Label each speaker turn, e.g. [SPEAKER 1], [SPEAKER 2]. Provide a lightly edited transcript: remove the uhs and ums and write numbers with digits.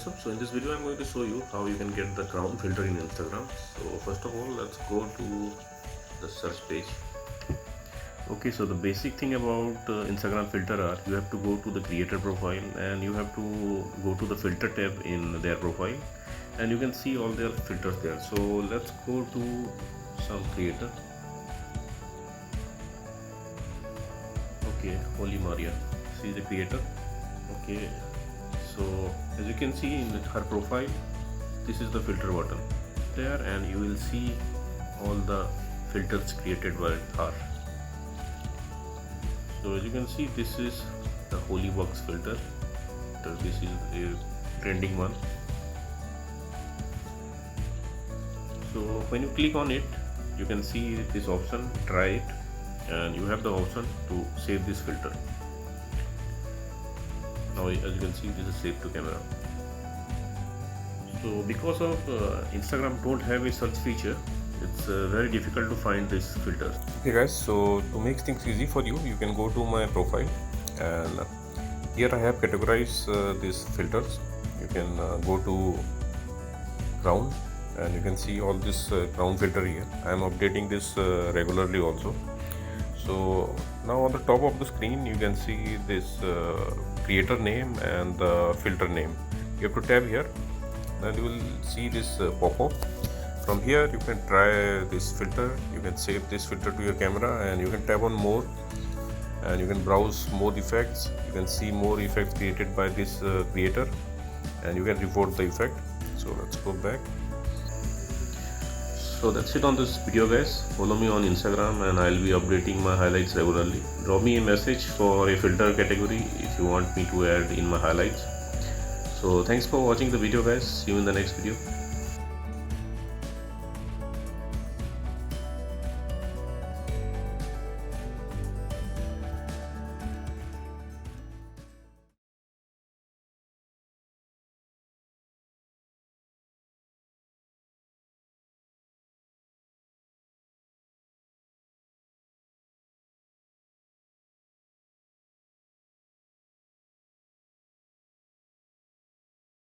[SPEAKER 1] what's up. So in this video I'm going to show you how you can get the crown filter in Instagram. So first of all, let's go to the search page. Okay, so the basic thing about Instagram filter are you have to go to the creator profile and you have to go to the filter tab in their profile, and you can see all their filters there. So let's go to some creator. Okay, Holy Maria, she is a creator. Okay, so as you can see in her profile, this is the filter button there, and you will see all the filters created by her. So as you can see, this is the Holy Box filter. So this is a trending one. So when you click on it, you can see this option, try it, and you have the option to save this filter. Now as you can see, this is saved to camera. So because of Instagram don't have a search feature, it's very difficult to find this filter. Okay guys, so to make things easy for you, you can go to my profile, and here I have categorized these filters. You can go to crown, and you can see all this crown filter here. I am updating this regularly also. So now on the top of the screen you can see this creator name and the filter name. You have to tab here, and you will see this pop-up. From here you can try this filter, you can save this filter to your camera, and you can tap on more, and you can browse more effects. You can see more effects created by this creator, and you can report the effect. So let's go back. So that's it on this video guys. Follow me on Instagram and I'll be updating my highlights regularly. Drop me a message for a filter category if you want me to add in my highlights. So thanks for watching the video guys. See you in the next video.